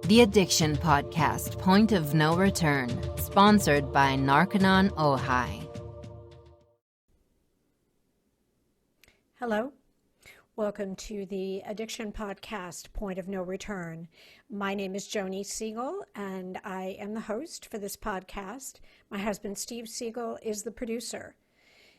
The Addiction Podcast, Point of No Return, sponsored by Narconon Ojai. Hello. Welcome to the Addiction Podcast, Point of No Return. My name is Joni Siegel, and I am the host for this podcast. My husband, Steve Siegel, is the producer.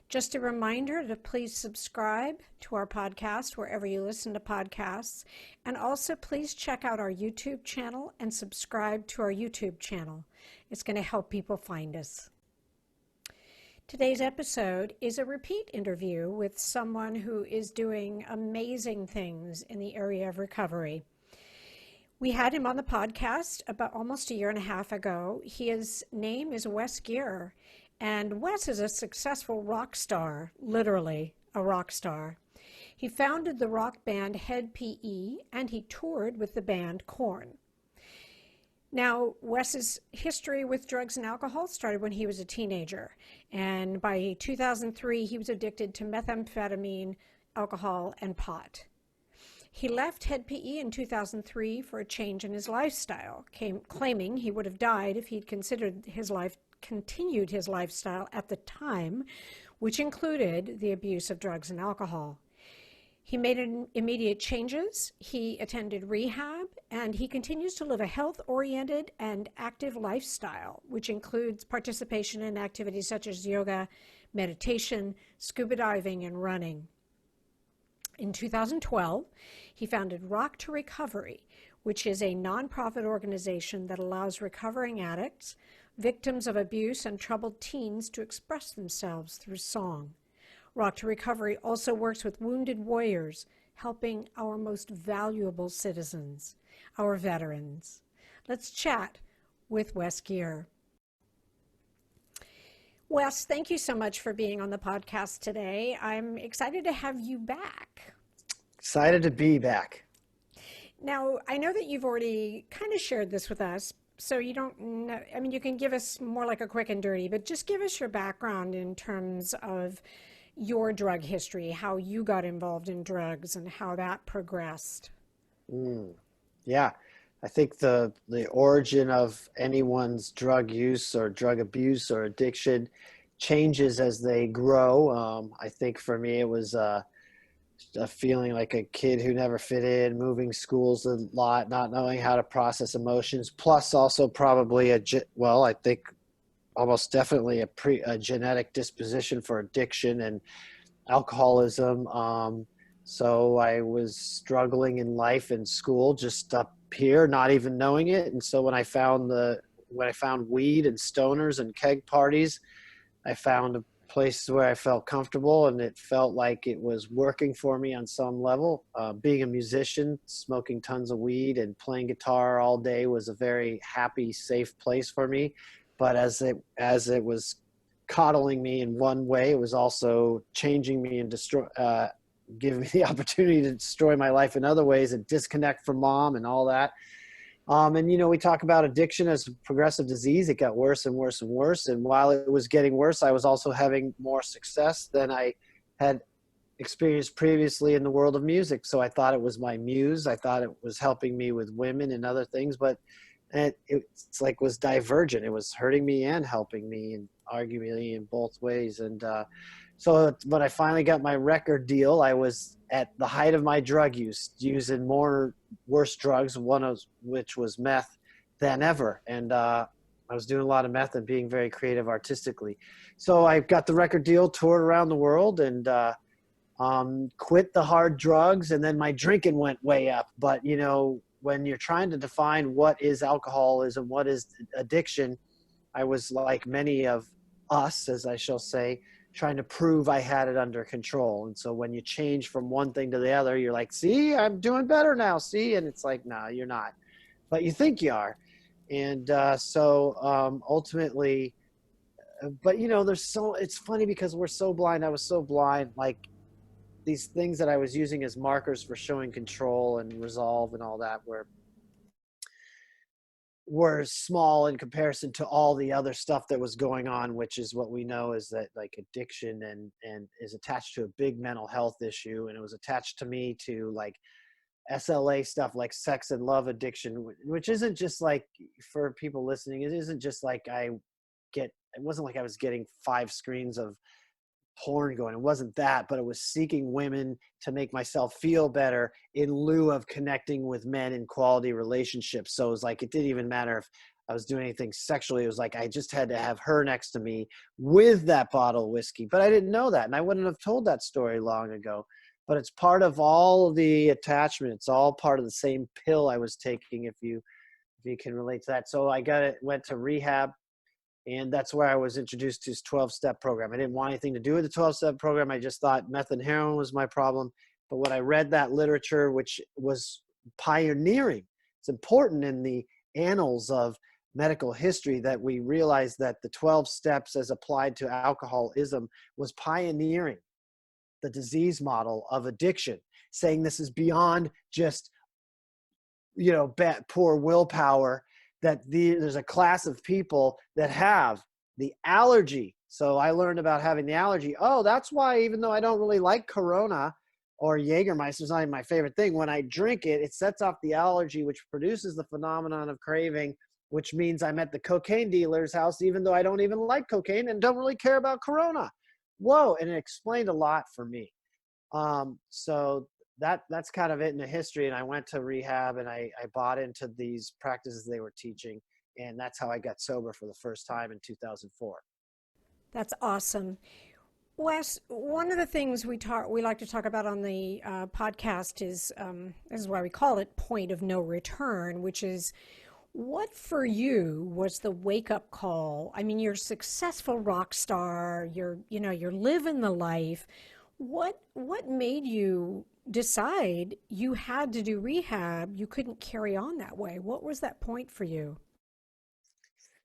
Just a reminder to please subscribe to our podcast wherever you listen to podcasts, and also please check out our YouTube channel and subscribe to our YouTube channel. It's going to help people find us. Today's episode is a repeat interview with someone who is doing amazing things in the area of recovery. We had him on the podcast about almost a year and a half ago. His name is Wes Geer, and Wes is a successful rock star, literally a rock star. He founded the rock band HedPE, and he toured with the band KORN. Now, Wes's history with drugs and alcohol started when he was a teenager, and by 2003, he was addicted to methamphetamine, alcohol, and pot. He left HedPE in 2003 for a change in his lifestyle, claiming he would have died if he'd continued his lifestyle at the time, which included the abuse of drugs and alcohol. He made immediate changes, he attended rehab, and he continues to live a health-oriented and active lifestyle, which includes participation in activities such as yoga, meditation, scuba diving, and running. In 2012, he founded Rock to Recovery, which is a nonprofit organization that allows recovering addicts, victims of abuse, and troubled teens to express themselves through song. Rock to Recovery also works with wounded warriors, helping our most valuable citizens, our veterans. Let's chat with Wes Geer. Wes, thank you so much for being on the podcast today. I'm excited to have you back. Excited to be back. Now, I know that you've already kind of shared this with us, so you don't know, I mean, you can give us more like a quick and dirty, but just give us your background in terms of your drug history, how you got involved in drugs and how that progressed. Yeah, I think the origin of anyone's drug use or drug abuse or addiction changes as they grow. I think for me, it was a feeling like a kid who never fit in, moving schools a lot, not knowing how to process emotions, plus also probably I think almost definitely a genetic disposition for addiction and alcoholism. So I was struggling in life and school, just up here, not even knowing it. And so when I found weed and stoners and keg parties, I found a place where I felt comfortable, and it felt like it was working for me on some level. Being a musician, smoking tons of weed and playing guitar all day was a very happy, safe place for me. But as it was coddling me in one way, it was also changing me and giving me the opportunity to destroy my life in other ways and disconnect from mom and all that. And we talk about addiction as a progressive disease. It got worse and worse and worse. And while it was getting worse, I was also having more success than I had experienced previously in the world of music. So I thought it was my muse. I thought it was helping me with women and other things, but it's like was divergent. It was hurting me and helping me, and arguably in both ways. And so when I finally got my record deal, I was at the height of my drug use, using worse drugs, one of which was meth, than ever. And I was doing a lot of meth and being very creative artistically. So I got the record deal, toured around the world, and quit the hard drugs. And then my drinking went way up. But, when you're trying to define what is alcoholism, what is addiction, I was like many of us, as I shall say, trying to prove I had it under control. And so when you change from one thing to the other, you're like, see, I'm doing better now, see? And it's like, no, you're not. But you think you are. And ultimately, but it's funny because we're so blind. I was so blind, like these things that I was using as markers for showing control and resolve and all that were small in comparison to all the other stuff that was going on, which is what we know is that like addiction and is attached to a big mental health issue. And it was attached to me to like SLA stuff like sex and love addiction, which isn't just like, for people listening, it isn't just like it wasn't like I was getting 5 screens of porn going. It wasn't that, but it was seeking women to make myself feel better in lieu of connecting with men in quality relationships. So it was like, it didn't even matter if I was doing anything sexually. It was like, I just had to have her next to me with that bottle of whiskey. But I didn't know that. And I wouldn't have told that story long ago. But it's part of all of the attachment. It's all part of the same pill I was taking, if you can relate to that. So went to rehab. And that's where I was introduced to his 12-step program. I didn't want anything to do with the 12-step program. I just thought meth and heroin was my problem. But when I read that literature, which was pioneering, it's important in the annals of medical history that we realized that the 12 steps as applied to alcoholism was pioneering the disease model of addiction, saying this is beyond just, poor willpower, that there's a class of people that have the allergy. So I learned about having the allergy. Oh, that's why, even though I don't really like Corona or Jägermeister, it's not even my favorite thing, when I drink it, it sets off the allergy, which produces the phenomenon of craving, which means I'm at the cocaine dealer's house, even though I don't even like cocaine and don't really care about Corona. Whoa. And it explained a lot for me. So that's kind of it in the history. And I went to rehab and I bought into these practices they were teaching. And that's how I got sober for the first time in 2004. That's awesome. Wes, one of the things we like to talk about on the podcast is this is why we call it point of no return, which is what for you was the wake up call? I mean, you're a successful rock star. You're living the life. What made you decide you had to do rehab? You couldn't carry on that way. What was that point for you?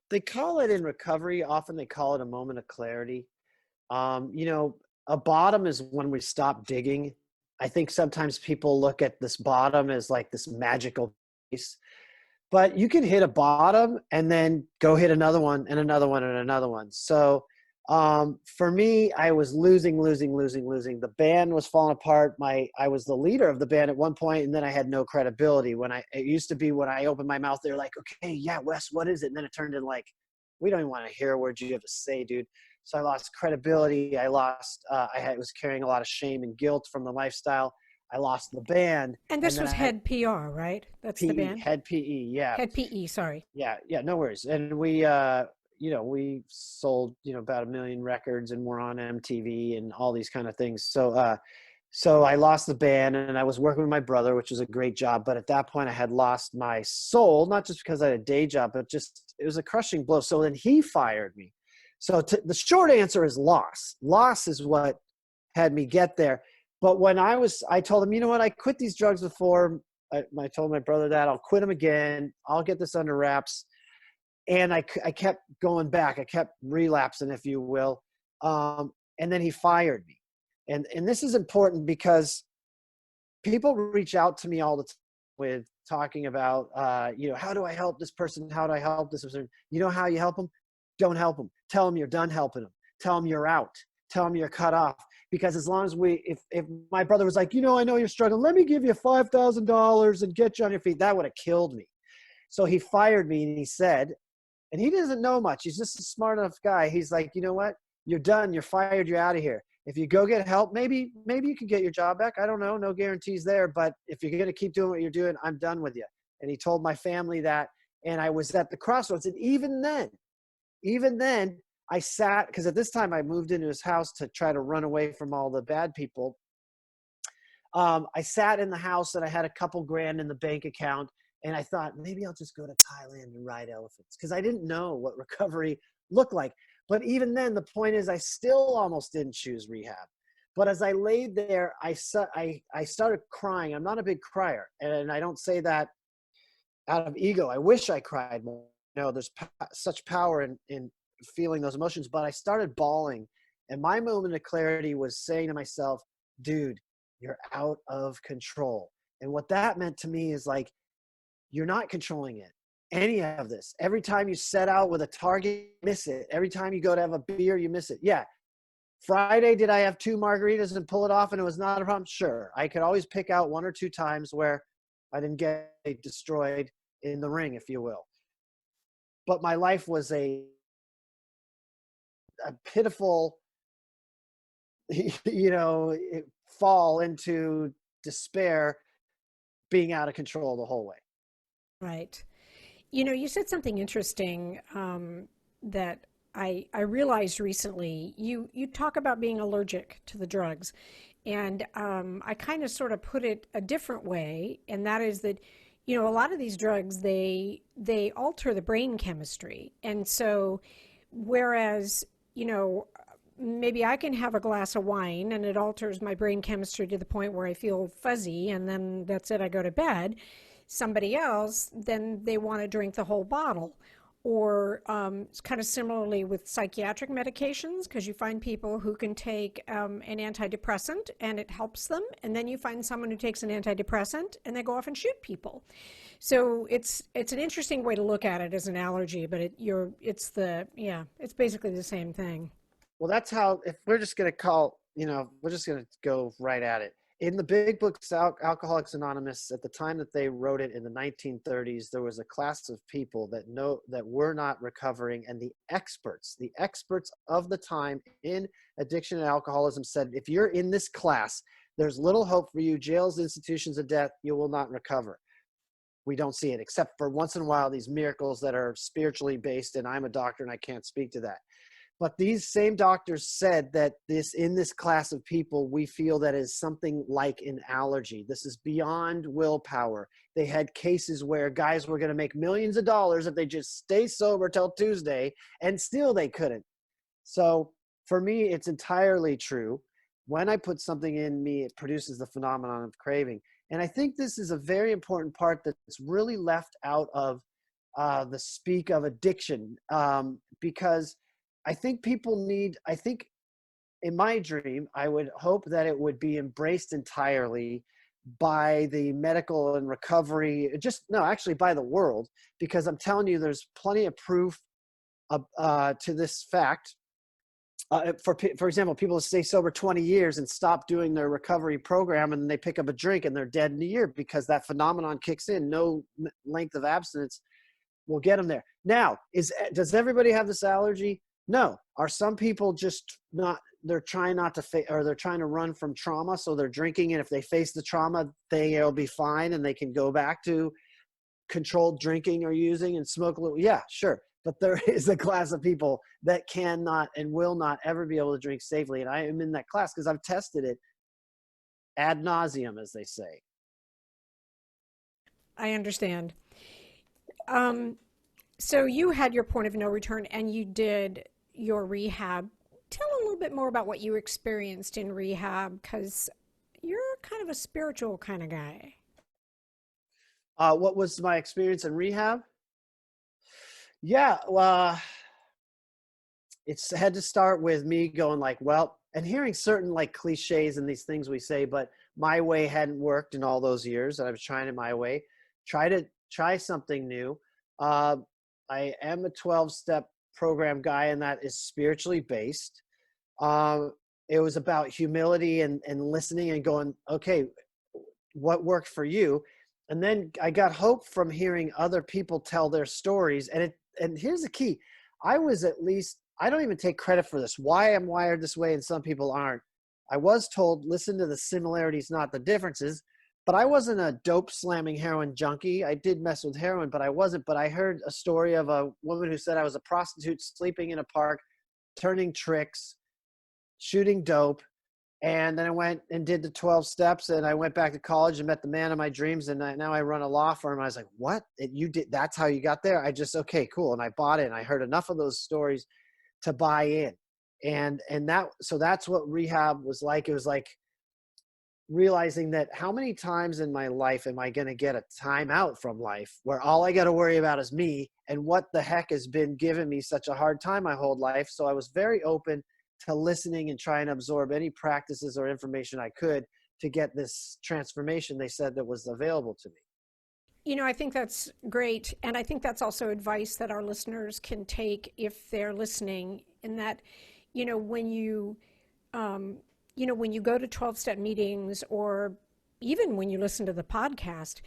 They call it in recovery, often they call it a moment of clarity. A bottom is when we stop digging. I think sometimes people look at this bottom as like this magical place, but you can hit a bottom and then go hit another one and another one and another one. So for me, I was losing. The band was falling apart. I was the leader of the band at one point, and then I had no credibility. It used to be when I opened my mouth, they're like, okay, yeah, Wes, what is it? And then it turned into like, we don't even want to hear a word you have to say, dude. So I lost credibility. I was carrying a lot of shame and guilt from the lifestyle. I lost the band. And this was HedPR, right? That's the band? HedPE, yeah. HedPE, sorry. Yeah, no worries. And we sold, about 1 million records and we're on MTV and all these kind of things. So I lost the band and I was working with my brother, which was a great job. But at that point I had lost my soul, not just because I had a day job, but just, it was a crushing blow. So then he fired me. So the short answer is loss. Loss is what had me get there. But when I told him, you know what, I quit these drugs before. I told my brother that I'll quit them again. I'll get this under wraps. And I kept going back. I kept relapsing, if you will. And then he fired me. And this is important because people reach out to me all the time with talking about, how do I help this person? How do I help this person? You know how you help them? Don't help them. Tell them you're done helping them. Tell them you're out. Tell them you're cut off. Because as long as if my brother was like, I know you're struggling, let me give you $5,000 and get you on your feet, that would have killed me. So he fired me and he said, and he doesn't know much. He's just a smart enough guy. He's like, you know what? You're done. You're fired. You're out of here. If you go get help, maybe you can get your job back. I don't know. No guarantees there. But if you're going to keep doing what you're doing, I'm done with you. And he told my family that. And I was at the crossroads. And even then, I sat, because at this time I moved into his house to try to run away from all the bad people. I sat in the house and I had a couple grand in the bank account. And I thought, maybe I'll just go to Thailand and ride elephants, because I didn't know what recovery looked like. But even then, the point is I still almost didn't choose rehab. But as I laid there, I started crying. I'm not a big crier. And I don't say that out of ego. I wish I cried more. There's such power in feeling those emotions. But I started bawling. And my moment of clarity was saying to myself, dude, you're out of control. And what that meant to me is like, you're not controlling it. Any of this. Every time you set out with a target, you miss it. Every time you go to have a beer, you miss it. Yeah. Friday, did I have 2 margaritas and pull it off and it was not a problem? Sure. I could always pick out 1 or 2 times where I didn't get destroyed in the ring, if you will. But my life was a pitiful, fall into despair, being out of control the whole way. Right. You said something interesting that I realized recently. You talk about being allergic to the drugs, and I kind of sort of put it a different way, and that is that a lot of these drugs they alter the brain chemistry, and so whereas maybe I can have a glass of wine and it alters my brain chemistry to the point where I feel fuzzy and then that's it, I go to bed. Somebody else, then they want to drink the whole bottle. Or it's kind of similarly with psychiatric medications, because you find people who can take an antidepressant and it helps them. And then you find someone who takes an antidepressant and they go off and shoot people. So it's an interesting way to look at it as an allergy, but it's basically the same thing. Well, that's how, if we're just going to we're just going to go right at it. In the big books, Alcoholics Anonymous, at the time that they wrote it in the 1930s, there was a class of people that were not recovering. And the experts of the time in addiction and alcoholism said, if you're in this class, there's little hope for you. Jails, institutions of death, you will not recover. We don't see it, except for once in a while, these miracles that are spiritually based. And I'm a doctor and I can't speak to that. But these same doctors said that in this class of people, we feel that is something like an allergy. This is beyond willpower. They had cases where guys were going to make millions of dollars if they just stay sober till Tuesday, and still they couldn't. So for me, it's entirely true. When I put something in me, it produces the phenomenon of craving. And I think this is a very important part that's really left out of the speak of addiction, because I think in my dream, I would hope that it would be embraced entirely by the medical and recovery, actually by the world, because I'm telling you, there's plenty of proof to this fact. For example, people stay sober 20 years and stop doing their recovery program, and they pick up a drink and they're dead in a year because that phenomenon kicks in. No length of abstinence will get them there. Now, does everybody have this allergy? No. Are some people just they're trying not to or they're trying to run from trauma, so they're drinking, and if they face the trauma, they'll be fine and they can go back to controlled drinking or using and smoke a little? Yeah, sure. But there is a class of people that cannot and will not ever be able to drink safely. And I am in that class because I've tested it ad nauseum, as they say. I understand. So you had your point of no return and you did your rehab. Tell a little bit more about what you experienced in rehab, because you're kind of a spiritual kind of guy. What was my experience in rehab? Yeah, well, it's had to start with me going like, well, and hearing certain like cliches and these things we say, but my way hadn't worked in all those years, and I was trying it my way. Try something new. I am a 12-step program guy, and that is spiritually based. It was about humility and listening and going, okay, what worked for you? And then I got hope from hearing other people tell their stories. And here's the key. I don't even take credit for this, why I'm wired this way and some people aren't. I was told, listen to the similarities, not the differences. But I wasn't a dope slamming heroin junkie. I did mess with heroin, but I wasn't. But I heard a story of a woman who said I was a prostitute sleeping in a park, turning tricks, shooting dope. And then I went and did the 12 steps, and I went back to college and met the man of my dreams. And now I run a law firm. I was like, what? You did? That's how you got there? Okay, cool. And I bought it, and I heard enough of those stories to buy in. And that's what rehab was like. It was like realizing that how many times in my life am I going to get a time out from life where all I got to worry about is me, and what the heck has been giving me such a hard time my whole life. So I was very open to listening and trying to absorb any practices or information I could to get this transformation they said that was available to me. I think that's great. And I think that's also advice that our listeners can take if they're listening, in that, when you go to 12-step meetings, or even when you listen to the podcast,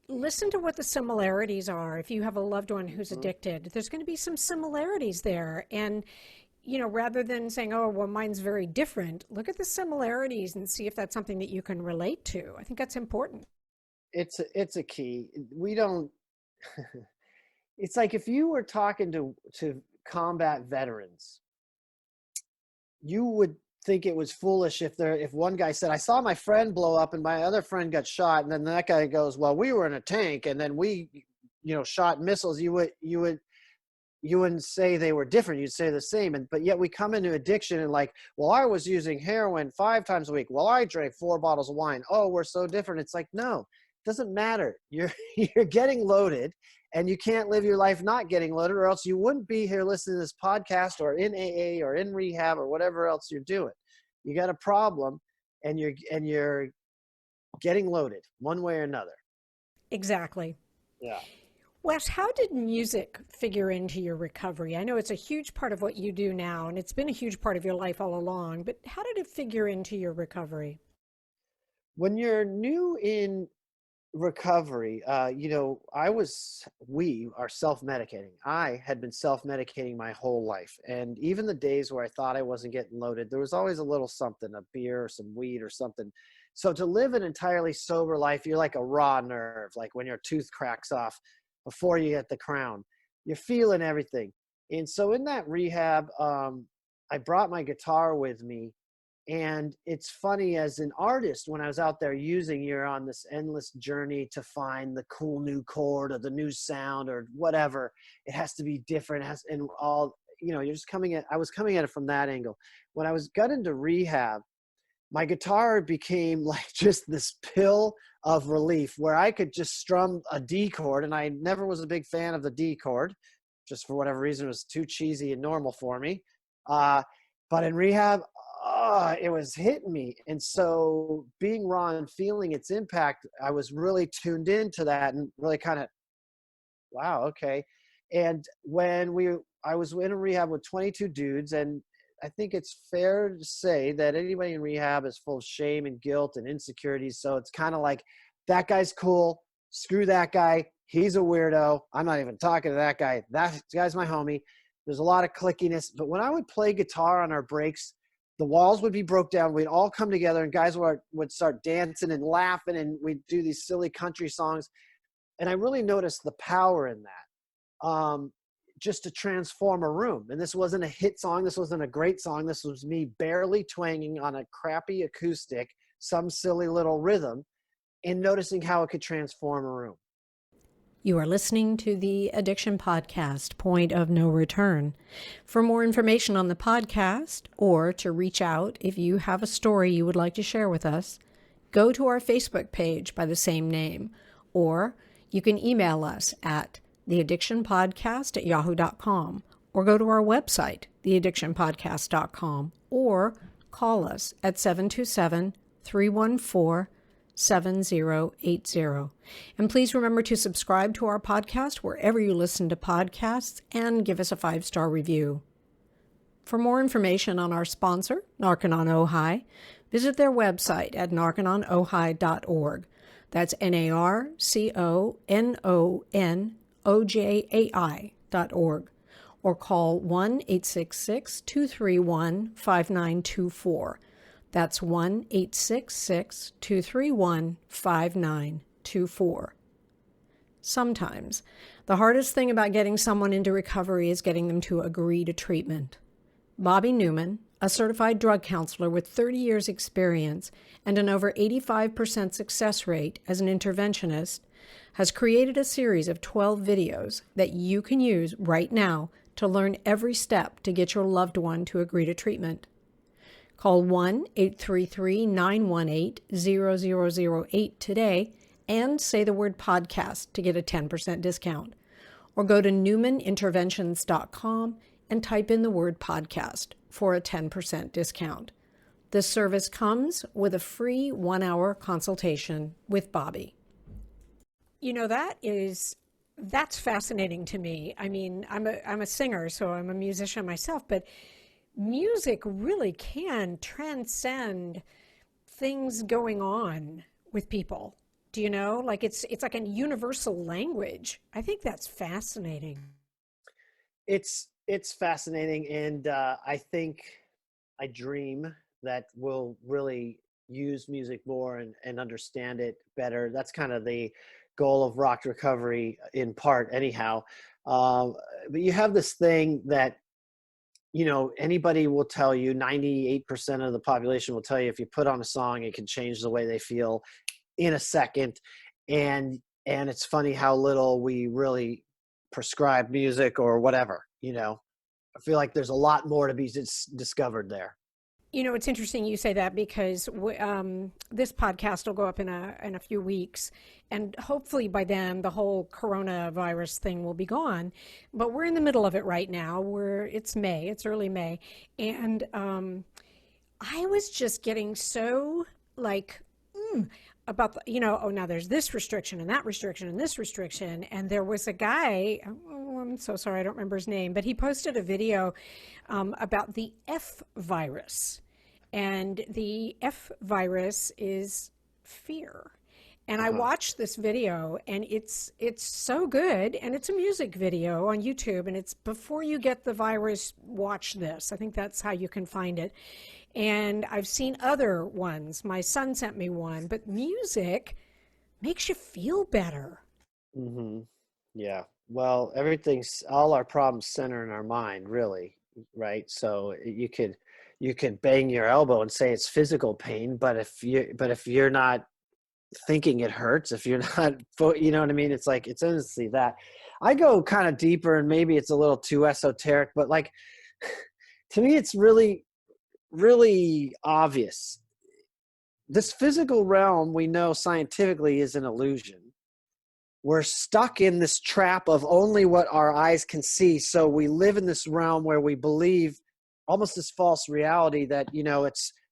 listen to what the similarities are. If you have a loved one who's addicted, there's going to be some similarities there. And, rather than saying, oh, well, mine's very different, look at the similarities and see if that's something that you can relate to. I think that's important. It's a key. We don't, it's like if you were talking to combat veterans, you would think it was foolish if one guy said, I saw my friend blow up and my other friend got shot, and then that guy goes, well, we were in a tank and then we shot missiles. You wouldn't say they were different. You'd say the same. But yet we come into addiction and like, well, I was using heroin 5 times a week. Well, I drank 4 bottles of wine. Oh, we're so different. It's like, no, it doesn't matter. You're getting loaded, and you can't live your life not getting loaded, or else you wouldn't be here listening to this podcast or in AA or in rehab or whatever else you're doing. You got a problem, and you're getting loaded one way or another. Exactly. Yeah. Wes, how did music figure into your recovery? I know it's a huge part of what you do now, and it's been a huge part of your life all along, but how did it figure into your recovery? When you're new in recovery, we are self-medicating. I had been self-medicating my whole life. And even the days where I thought I wasn't getting loaded, there was always a little something, a beer or some weed or something. So to live an entirely sober life, you're like a raw nerve, like when your tooth cracks off before you get the crown. You're feeling everything. And so in that rehab, I brought my guitar with me. And it's funny, as an artist, when I was out there you're on this endless journey to find the cool new chord or the new sound or whatever. It has to be different. You're just I was coming at it from that angle. When I got into rehab, my guitar became like just this pill of relief where I could just strum a D chord. And I never was a big fan of the D chord, just for whatever reason. It was too cheesy and normal for me. But in rehab, it was hitting me. And so being raw and feeling its impact, I was really tuned into that and really kind of, wow, okay. And I was in a rehab with 22 dudes, and I think it's fair to say that anybody in rehab is full of shame and guilt and insecurities. So it's kind of like, that guy's cool. Screw that guy. He's a weirdo. I'm not even talking to that guy. That guy's my homie. There's a lot of clickiness. But when I would play guitar on our breaks, the walls would be broke down. We'd all come together, and guys would start dancing and laughing, and we'd do these silly country songs. And I really noticed the power in that. Just to transform a room. And this wasn't a hit song. This wasn't a great song. This was me barely twanging on a crappy acoustic, some silly little rhythm, and noticing how it could transform a room. You are listening to the Addiction Podcast, Point of No Return. For more information on the podcast, or to reach out if you have a story you would like to share with us, go to our Facebook page by the same name, or you can email us at theaddictionpodcast@yahoo.com, or go to our website, theaddictionpodcast.com, or call us at 727-314-7080. And please remember to subscribe to our podcast wherever you listen to podcasts and give us a 5-star review. For more information on our sponsor, Narconon Ojai, visit their website at narcononojai.org. That's NARCONONOJAI.org, or call 1-866-231-5924. That's 1-866-231-5924. Sometimes, the hardest thing about getting someone into recovery is getting them to agree to treatment. Bobby Newman, a certified drug counselor with 30 years experience and an over 85% success rate as an interventionist, has created a series of 12 videos that you can use right now to learn every step to get your loved one to agree to treatment. Call 1-833-918-0008 today and say the word podcast to get a 10% discount. Or go to newmaninterventions.com and type in the word podcast for a 10% discount. This service comes with a free 1-hour consultation with Bobby. That's fascinating to me. I mean, I'm a singer, so I'm a musician myself, but music really can transcend things going on with people Do you know? Like it's like a universal language. I think that's fascinating. It's fascinating, and I think I dream that we'll really use music more and understand it better. That's kind of the goal of rock recovery in part, anyhow. Um, but you have this thing that, anybody will tell you, 98% of the population will tell you if you put on a song, it can change the way they feel in a second. And it's funny how little we really prescribe music or whatever. I feel like there's a lot more to be discovered there. It's interesting you say that because this podcast will go up in a few weeks, and hopefully by then the whole coronavirus thing will be gone. But we're in the middle of it right now. It's May, it's early May, and I was just getting so like about oh, now there's this restriction and that restriction and this restriction. And there was a guy, oh, I'm so sorry, I don't remember his name, but he posted a video about the F virus. And the F virus is fear. And I watched this video, and it's so good, and it's a music video on YouTube, and it's before you get the virus, watch this. I think that's how you can find it. And I've seen other ones. My son sent me one, but music makes you feel better. Hmm. Yeah. Well, all our problems center in our mind, really, right? So you could bang your elbow and say it's physical pain, but if you're not thinking it hurts, if you're not, you know what I mean? It's honestly that. I go kind of deeper, and maybe it's a little too esoteric, but like, to me, it's really, really obvious. This physical realm, we know scientifically, is an illusion. We're stuck in this trap of only what our eyes can see. So we live in this realm where we believe almost this false reality that,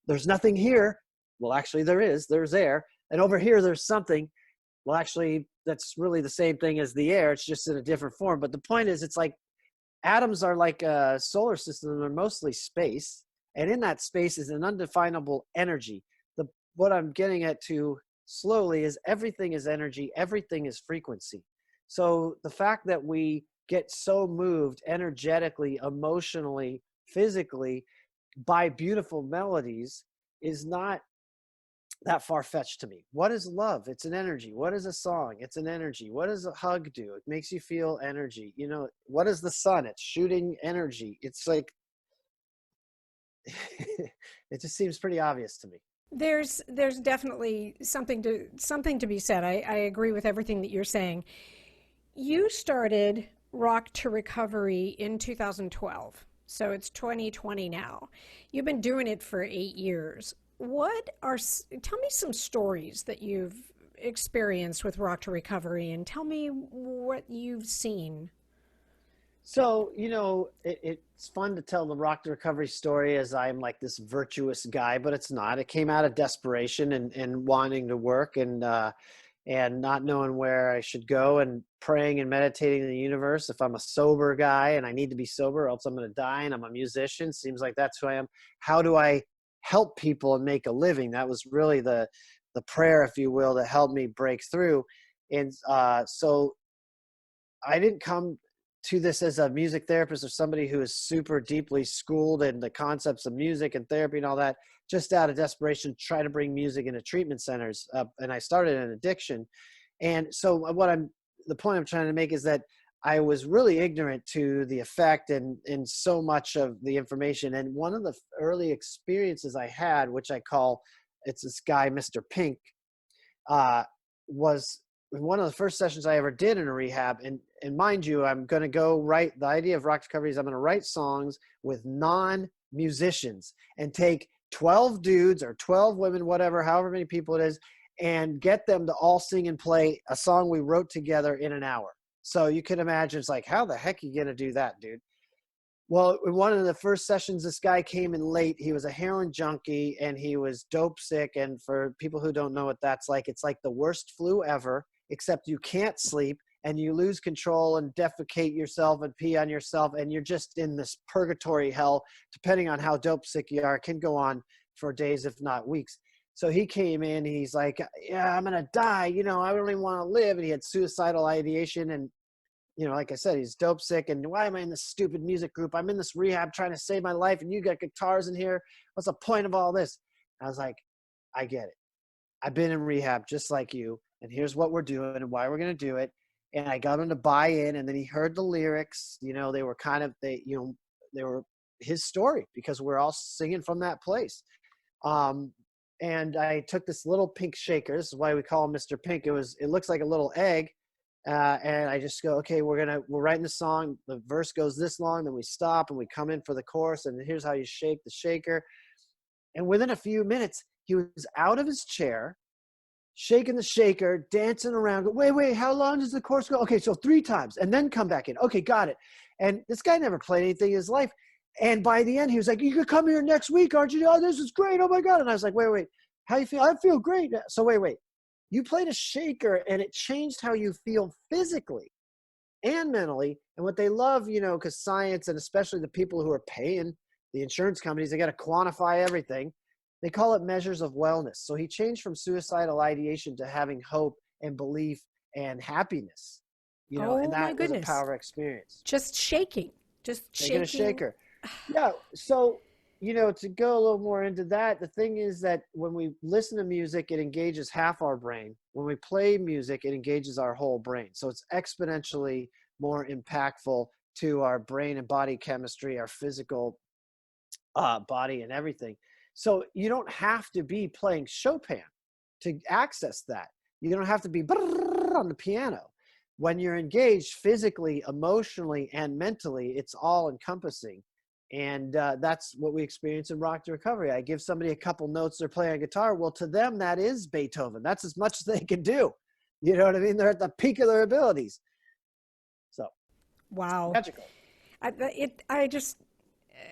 there's nothing here. Well, actually there's air. And over here, there's something. Well, actually, that's really the same thing as the air. It's just in a different form. But the point is, it's like atoms are like a solar system. They're mostly space. And in that space is an undefinable energy. What I'm getting at to slowly is everything is energy. Everything is frequency. So the fact that we get so moved energetically, emotionally, physically by beautiful melodies is not that far-fetched to me. What is love? It's an energy. What is a song? It's an energy. What does a hug do? It makes you feel energy. What is the sun? It's shooting energy. It's like it just seems pretty obvious to me. There's definitely something to be said. I agree with everything that you're saying. You started Rock to Recovery in 2012, so it's 2020 now. You've been doing it for 8 years. Tell me some stories that you've experienced with Rock to Recovery, and tell me what you've seen. So, it's fun to tell the rock to recovery story as I'm like this virtuous guy, but it's not. It came out of desperation and wanting to work and not knowing where I should go and praying and meditating in the universe. If I'm a sober guy and I need to be sober, or else I'm going to die, and I'm a musician, seems like that's who I am. How do I help people and make a living? That was really the prayer, if you will, that helped me break through. And so I didn't come to this as a music therapist or somebody who is super deeply schooled in the concepts of music and therapy and all that, just out of desperation, try to bring music into treatment centers. And I started an addiction. And so the point I'm trying to make is that I was really ignorant to the effect and so much of the information. And one of the early experiences I had, which it's this guy, Mr. Pink, was one of the first sessions I ever did in a rehab. And mind you, I'm going to go write, the idea of rock recovery is I'm going to write songs with non-musicians and take 12 dudes or 12 women, whatever, however many people it is, and get them to all sing and play a song we wrote together in an hour. So you can imagine, it's like, how the heck are you going to do that, dude? Well, in one of the first sessions, this guy came in late. He was a heroin junkie and he was dope sick. And for people who don't know what that's like, it's like the worst flu ever, except you can't sleep and you lose control and defecate yourself and pee on yourself. And you're just in this purgatory hell, depending on how dope sick you are. It can go on for days, if not weeks. So he came in, he's like, yeah, I'm going to die. You know, I don't even want to live. And he had suicidal ideation. And, you know, like I said, he's dope sick. And why am I in this stupid music group? I'm in this rehab trying to save my life. And you got guitars in here. What's the point of all this? I was like, I get it. I've been in rehab just like you. And here's what we're doing and why we're going to do it. And I got him to buy in. And then he heard the lyrics. You know, they were they were his story because we're all singing from that place. And I took this little pink shaker. This is why we call him Mr. Pink. It looks like a little egg. And I just go, okay, we're writing the song. The verse goes this long, then we stop and we come in for the chorus. And here's how you shake the shaker. And within a few minutes, he was out of his chair, shaking the shaker, dancing around. Wait, how long does the chorus go? Okay, so 3 times and then come back in. Okay, got it. And this guy never played anything in his life. And by the end, he was like, you could come here next week, aren't you? Oh, this is great. Oh my God. And I was like, wait, how you feel? I feel great. So wait, you played a shaker and it changed how you feel physically and mentally. And what they love, you know, because science and especially the people who are paying the insurance companies, they got to quantify everything. They call it measures of wellness. So he changed from suicidal ideation to having hope and belief and happiness, you know, and my that was a goodness. power experience. Just shaking. Shaking a shaker. Yeah. So, you know, to go a little more into that, the thing is that when we listen to music, it engages half our brain. When we play music, it engages our whole brain. So it's exponentially more impactful to our brain and body chemistry, our physical body and everything. So you don't have to be playing Chopin to access that. You don't have to be on the piano. When you're engaged physically, emotionally, and mentally, it's all encompassing. And that's what we experience in Rock to Recovery. I give somebody a couple notes, they're playing a guitar. Well, to them, that is Beethoven. That's as much as they can do. You know what I mean? They're at the peak of their abilities. So, Wow. magical.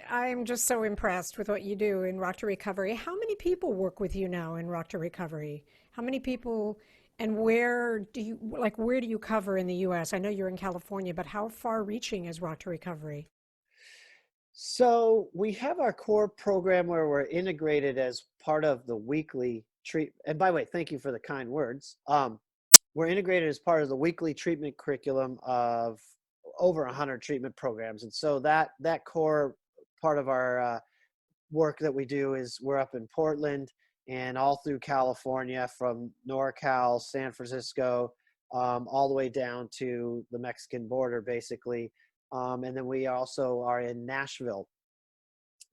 I'm just so impressed with what you do in Rock to Recovery. How many people work with you now in Rock to Recovery? How many people, and where do you cover in the US? I know you're in California, but how far reaching is Rock to Recovery? So we have our core program where we're integrated as part of the weekly treat. And by the way, thank you for the kind words. We're integrated as part of the weekly treatment curriculum of over 100 treatment programs. And so that core part of our work that we do is we're up in Portland and all through California, from NorCal, San Francisco, all the way down to the Mexican border, basically. And then we also are in Nashville.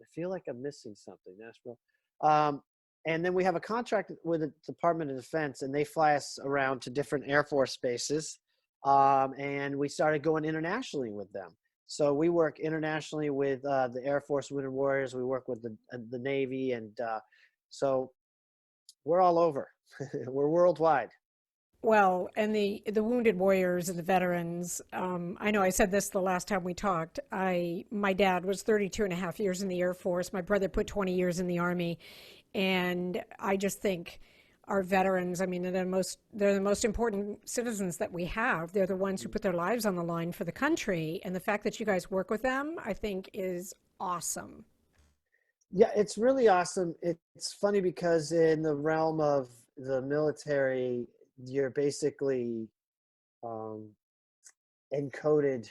I feel like I'm missing something, Nashville. And then we have a contract with the Department of Defense, and they fly us around to different Air Force bases. And we started going internationally with them. So we work internationally with the Air Force Wounded Warriors. We work with the Navy. And so we're all over. We're worldwide. Well, and the wounded warriors and the veterans, I know I said this the last time we talked. My dad was 32 and a half years in the Air Force. My brother put 20 years in the Army. And I just think our veterans, I mean, they're the most important citizens that we have. They're the ones who put their lives on the line for the country. And the fact that you guys work with them, I think, is awesome. Yeah, it's really awesome. It's funny because in the realm of the military, you're basically um, encoded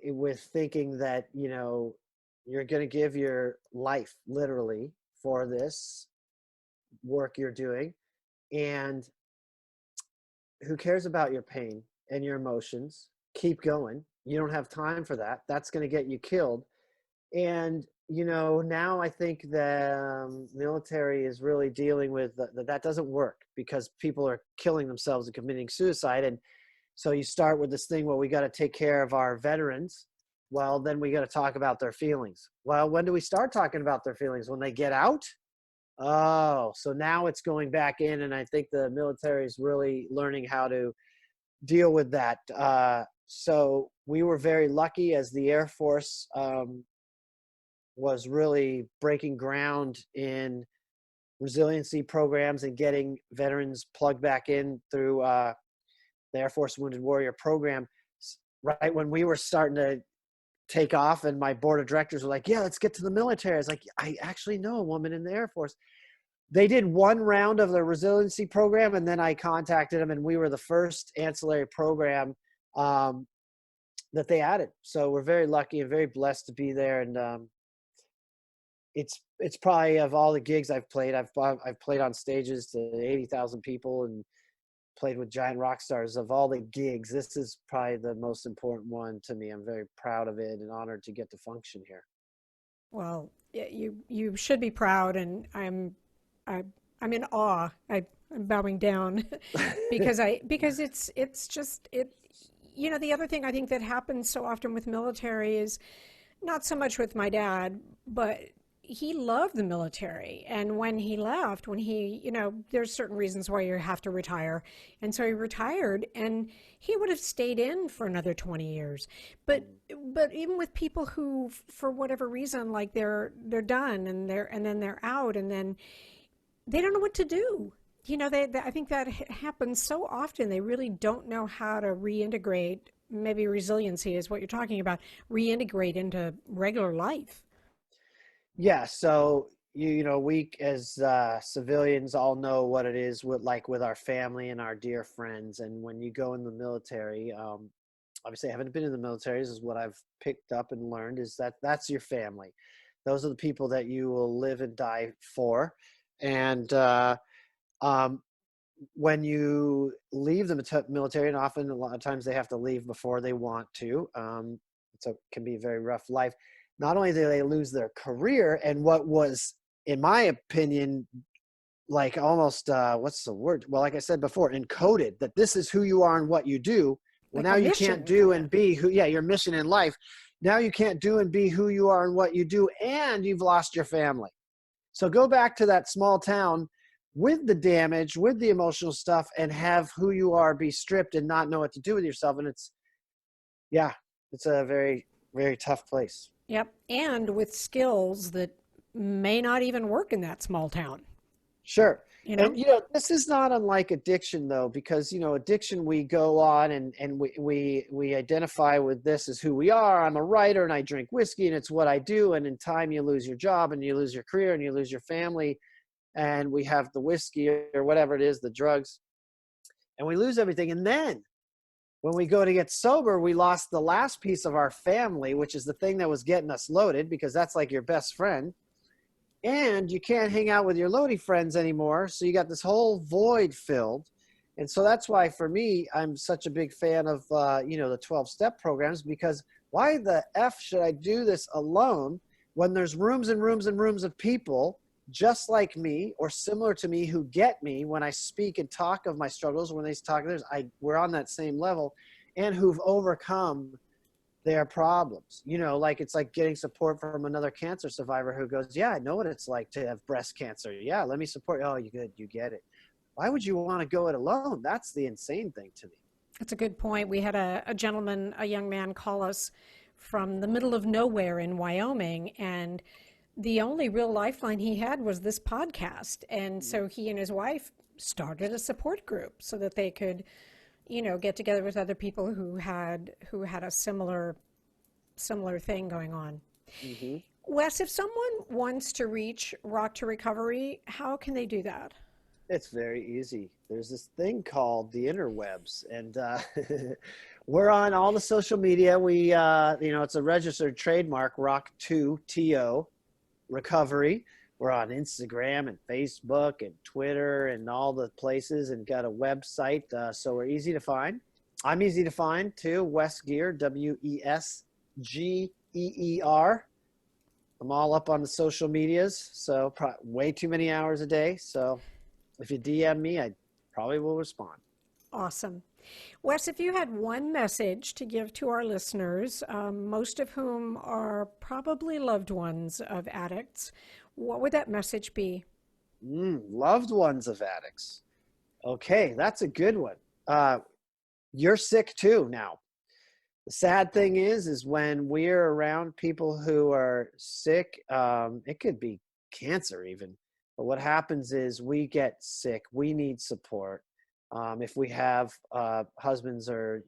with thinking that, you know, you're going to give your life literally for this work you're doing. And who cares about your pain and your emotions? Keep going. You don't have time for that. That's going to get you killed. And, you know, now I think the military is really dealing with that doesn't work because people are killing themselves and committing suicide. And so you start with this thing where we got to take care of our veterans. Well, then we got to talk about their feelings. Well, when do we start talking about their feelings? When they get out? Oh, so now it's going back in. And I think the military is really learning how to deal with that. So we were very lucky as the Air Force was really breaking ground in resiliency programs and getting veterans plugged back in through the Air Force Wounded Warrior program. Right when we were starting to take off and my board of directors were like, yeah, let's get to the military. I was like, I actually know a woman in the Air Force. They did one round of the resiliency program, and then I contacted them, and we were the first ancillary program that they added. So we're very lucky and very blessed to be there. And it's probably, of all the gigs I've played, I've played on stages to 80,000 people and played with giant rock stars. Of all the gigs, this is probably the most important one to me. I'm very proud of it and honored to get to function here. Well, you should be proud, and I'm in awe. I'm bowing down because it's just it. You know, the other thing I think that happens so often with military is not so much with my dad, but he loved the military. And when he left, there's certain reasons why you have to retire. And so he retired, and he would have stayed in for another 20 years. But even with people who, for whatever reason, like they're done and then they're out, and then they don't know what to do. You know, I think that happens so often. They really don't know how to reintegrate. Maybe resiliency is what you're talking about, reintegrate into regular life. Yeah, so we as civilians all know what it is with our family and our dear friends. And when you go in the military, obviously I haven't been in the military. This is what I've picked up and learned, is that that's your family. Those are the people that you will live and die for. And when you leave the military, and often a lot of times they have to leave before they want to, it can be a very rough life. Not only do they lose their career and what was, in my opinion, like almost, what's the word? Well, like I said before, encoded, that this is who you are and what you do. Well, Like now a you mission. can't do and be your mission in life. Now you can't do and be who you are and what you do, and you've lost your family. So go back to that small town with the damage, with the emotional stuff, and have who you are be stripped and not know what to do with yourself. And it's a very, very tough place. Yep. And with skills that may not even work in that small town. Sure. You know? And, this is not unlike addiction, though, because, addiction, we go on and we identify with this as who we are. I'm a writer and I drink whiskey and it's what I do. And in time you lose your job and you lose your career and you lose your family. And we have the whiskey or whatever it is, the drugs, and we lose everything. And then when we go to get sober, we lost the last piece of our family, which is the thing that was getting us loaded, because that's like your best friend. And you can't hang out with your loady friends anymore. So you got this whole void filled. And so that's why, for me, I'm such a big fan of, the 12-step programs, because why the F should I do this alone when there's rooms and rooms and rooms of people just like me or similar to me who get me when I speak and talk of my struggles, when they talk to others, we're on that same level, and who've overcome their problems. Like it's like getting support from another cancer survivor who goes, yeah, I know what it's like to have breast cancer. Yeah, let me support you. Oh, you good, you get it. Why would you want to go it alone? That's the insane thing to me. That's a good point. We had a gentleman, a young man, call us from the middle of nowhere in Wyoming, and the only real lifeline he had was this podcast. And so he and his wife started a support group so that they could, get together with other people who had a similar thing going on. Mm-hmm. Wes, if someone wants to reach Rock to Recovery, how can they do that? It's very easy. There's this thing called the interwebs, and we're on all the social media. We, it's a registered trademark, Rock2TO Recovery. We're on Instagram and Facebook and Twitter and all the places, and got a website. So we're easy to find. I'm easy to find too. Wes Geer, WESGEER. I'm all up on the social medias, so way too many hours a day. So if you DM me, I probably will respond. Awesome. Wes, if you had one message to give to our listeners, most of whom are probably loved ones of addicts, what would that message be? Loved ones of addicts. Okay, that's a good one. You're sick too now. The sad thing is when we're around people who are sick, it could be cancer even. But what happens is we get sick. We need support. If we have husbands or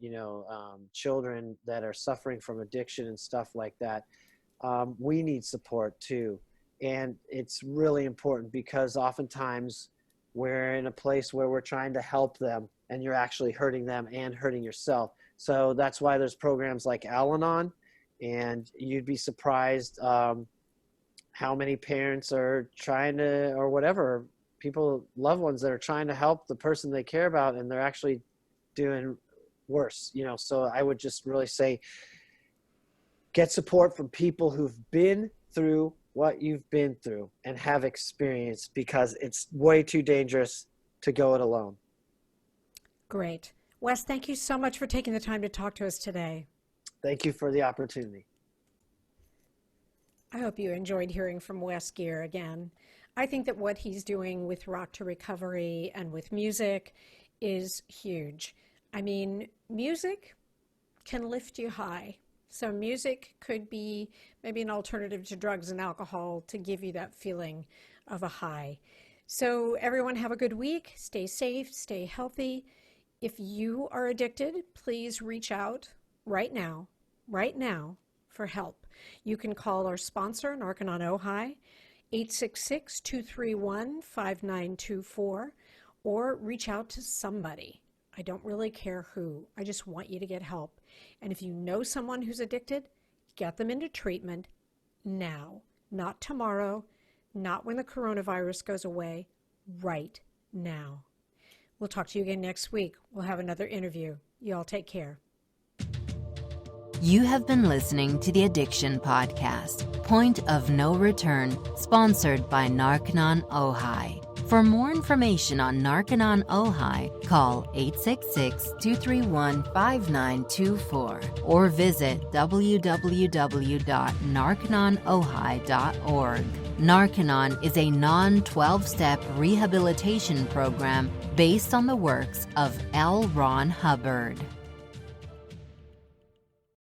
children that are suffering from addiction and stuff like that, we need support too. And it's really important because oftentimes we're in a place where we're trying to help them and you're actually hurting them and hurting yourself. So that's why there's programs like Al-Anon, and you'd be surprised how many parents are trying to, or whatever, people, loved ones that are trying to help the person they care about, and they're actually doing worse, you know. So I would just really say, get support from people who've been through what you've been through and have experience, because it's way too dangerous to go it alone. Great. Wes, thank you so much for taking the time to talk to us today. Thank you for the opportunity. I hope you enjoyed hearing from Wes Geer again. I think that what he's doing with Rock to Recovery and with music is huge. I mean, music can lift you high. So music could be maybe an alternative to drugs and alcohol to give you that feeling of a high. So everyone have a good week. Stay safe, stay healthy. If you are addicted, please reach out right now for help. You can call our sponsor, Narconon Ojai, 866-231-5924, or reach out to somebody. I don't really care who. I just want you to get help. And if you know someone who's addicted, get them into treatment now, not tomorrow, not when the coronavirus goes away, right now. We'll talk to you again next week. We'll have another interview. You all take care. You have been listening to the Addiction Podcast, Point of No Return, sponsored by Narconon Ojai. For more information on Narconon Ojai, call 866-231-5924 or visit www.narcononojai.org. Narconon is a non-12-step rehabilitation program based on the works of L. Ron Hubbard.